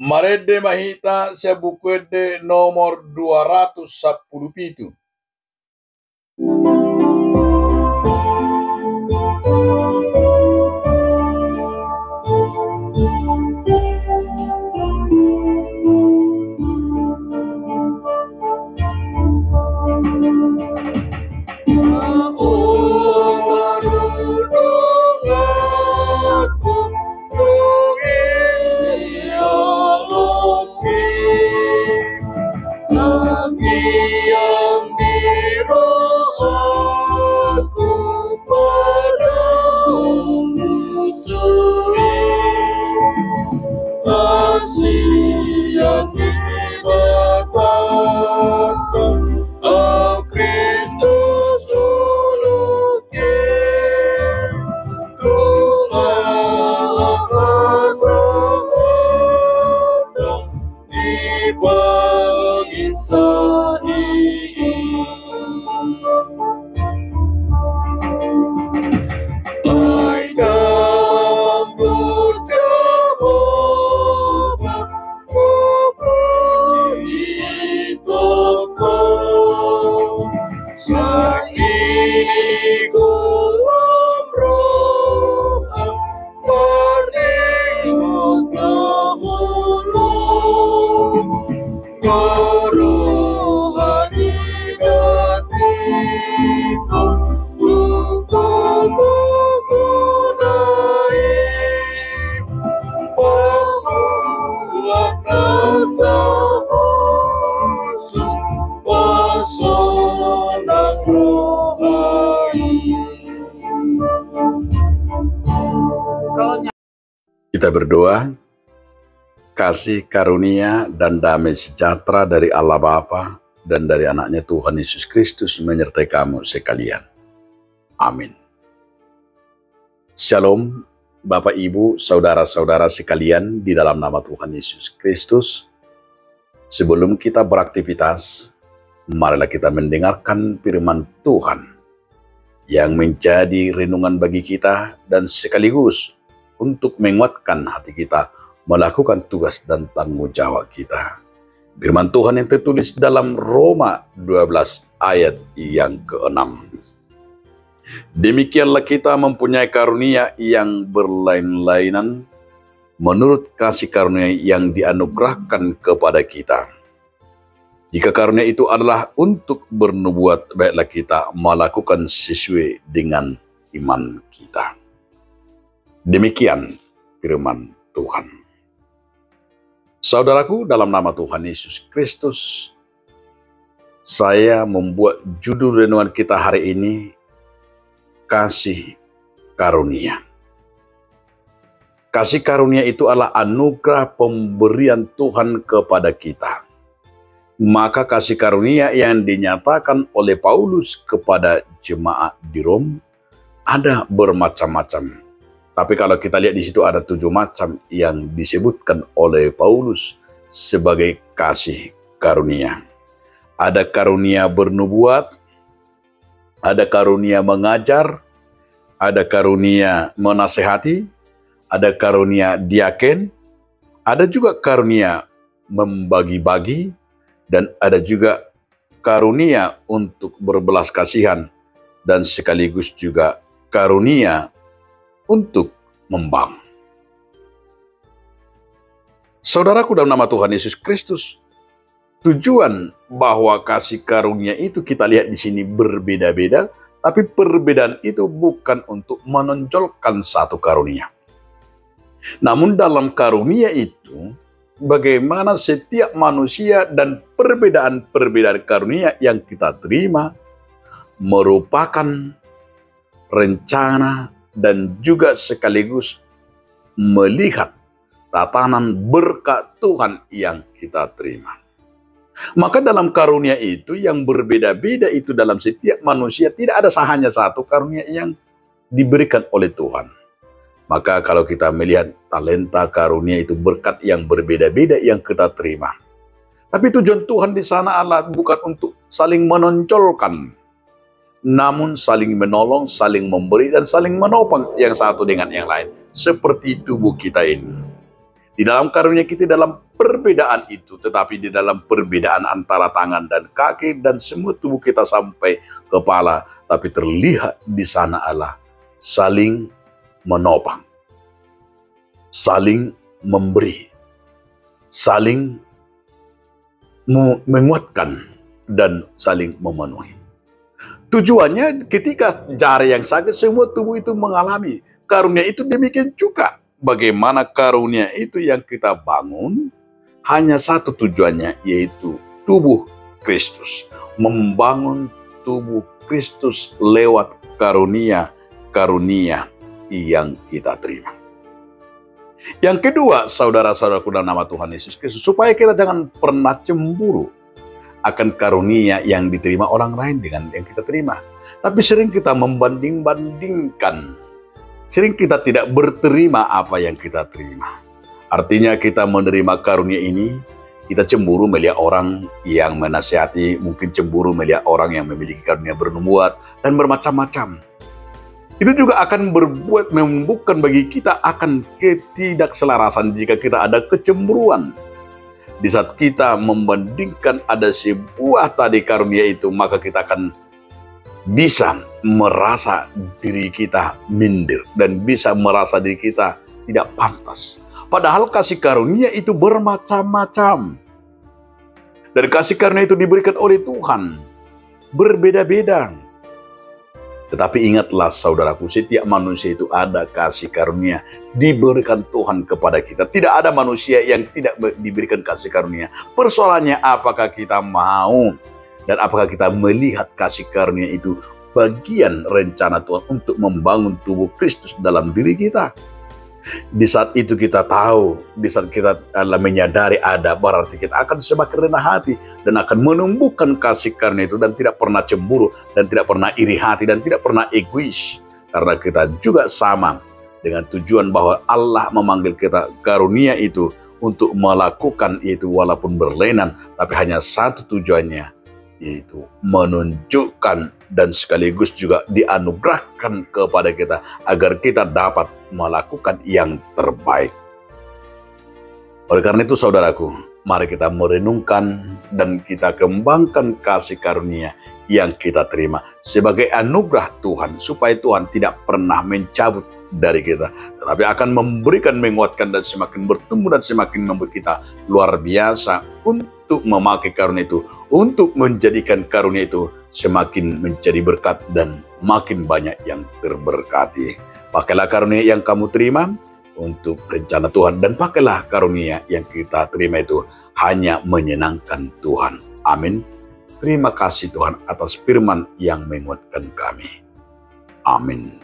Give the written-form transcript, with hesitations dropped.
Marede mahita sebukwede nomor 217. Kita berdoa, kasih karunia dan damai sejahtera dari Allah Bapa dan dari anaknya Tuhan Yesus Kristus menyertai kamu sekalian. Amin. Shalom Bapak Ibu, saudara-saudara sekalian di dalam nama Tuhan Yesus Kristus. Sebelum kita beraktivitas, marilah kita mendengarkan firman Tuhan yang menjadi renungan bagi kita dan sekaligus untuk menguatkan hati kita melakukan tugas dan tanggung jawab kita. Firman Tuhan yang tertulis dalam Roma 12 ayat yang ke-6. Demikianlah kita mempunyai karunia yang berlain-lainan menurut kasih karunia yang dianugerahkan kepada kita. Jika karunia itu adalah untuk bernubuat, baiklah kita melakukan sesuai dengan iman kita. Demikian firman Tuhan. Saudaraku, dalam nama Tuhan Yesus Kristus, saya membuat judul renungan kita hari ini, Kasih Karunia. Kasih karunia itu adalah anugerah pemberian Tuhan kepada kita. Maka kasih karunia yang dinyatakan oleh Paulus kepada jemaat di Rom ada bermacam-macam. Tapi kalau kita lihat di situ ada 7 macam yang disebutkan oleh Paulus sebagai kasih karunia. Ada karunia bernubuat, ada karunia mengajar, ada karunia menasehati, ada karunia diaken, ada juga karunia membagi-bagi, dan ada juga karunia untuk berbelas kasihan, dan sekaligus juga karunia untuk membangun. Saudaraku, dalam nama Tuhan Yesus Kristus, tujuan bahwa kasih karunia itu kita lihat di sini berbeda-beda, tapi perbedaan itu bukan untuk menonjolkan satu karunia. Namun dalam karunia itu, bagaimana setiap manusia dan perbedaan-perbedaan karunia yang kita terima merupakan rencana dan juga sekaligus melihat tatanan berkat Tuhan yang kita terima. Maka dalam karunia itu yang berbeda-beda itu dalam setiap manusia tidak ada hanya satu karunia yang diberikan oleh Tuhan. Maka kalau kita melihat talenta karunia itu berkat yang berbeda-beda yang kita terima. Tapi tujuan Tuhan di sana adalah bukan untuk saling menonjolkan, namun saling menolong, saling memberi, dan saling menopang yang satu dengan yang lain. Seperti tubuh kita ini. Di dalam karunia kita, dalam perbedaan itu, tetapi di dalam perbedaan antara tangan dan kaki dan semua tubuh kita sampai kepala, tapi terlihat di sana Allah saling menopang, saling memberi, saling menguatkan, dan saling memenuhi. Tujuannya ketika jari yang sakit, semua tubuh itu mengalami karunia itu. Demikian juga bagaimana karunia itu yang kita bangun, hanya satu tujuannya, yaitu tubuh Kristus. Membangun tubuh Kristus lewat karunia yang kita terima. Yang kedua, saudara-saudaraku dalam nama Tuhan Yesus Kristus, supaya kita jangan pernah cemburu akan karunia yang diterima orang lain dengan yang kita terima. Tapi sering kita membanding-bandingkan. Sering kita tidak berterima apa yang kita terima. Artinya kita menerima karunia ini, kita cemburu melihat orang yang menasihati, mungkin cemburu melihat orang yang memiliki karunia bernubuat, dan bermacam-macam. Itu juga akan membuka bagi kita akan ketidakselarasan jika kita ada kecemburuan. Di saat kita membandingkan ada sebuah tadi karunia itu, maka kita akan bisa merasa diri kita minder dan bisa merasa diri kita tidak pantas. Padahal kasih karunia itu bermacam-macam. Dan kasih karunia itu diberikan oleh Tuhan berbeda-beda. Tetapi ingatlah saudaraku, setiap manusia itu ada kasih karunia diberikan Tuhan kepada kita. Tidak ada manusia yang tidak diberikan kasih karunia. Persoalannya apakah kita mau dan apakah kita melihat kasih karunia itu bagian rencana Tuhan untuk membangun tubuh Kristus dalam diri kita. Di saat itu kita tahu, di saat kita menyadari ada, berarti kita akan semakin rendah hati dan akan menumbuhkan kasih karunia itu, dan tidak pernah cemburu dan tidak pernah iri hati dan tidak pernah egois, karena kita juga sama dengan tujuan bahwa Allah memanggil kita karunia itu untuk melakukan itu walaupun berlainan, tapi hanya satu tujuannya, yaitu menunjukkan dan sekaligus juga dianugerahkan kepada kita agar kita dapat melakukan yang terbaik. Oleh karena itu saudaraku, mari kita merenungkan dan kita kembangkan kasih karunia yang kita terima sebagai anugerah Tuhan, supaya Tuhan tidak pernah mencabut dari kita, tetapi akan memberikan, menguatkan, dan semakin bertumbuh dan semakin membuat kita luar biasa untuk memakai karunia itu, untuk menjadikan karunia itu semakin menjadi berkat dan makin banyak yang terberkati. Pakailah karunia yang kamu terima untuk rencana Tuhan, dan pakailah karunia yang kita terima itu hanya menyenangkan Tuhan. Amin. Terima kasih Tuhan atas firman yang menguatkan kami. Amin.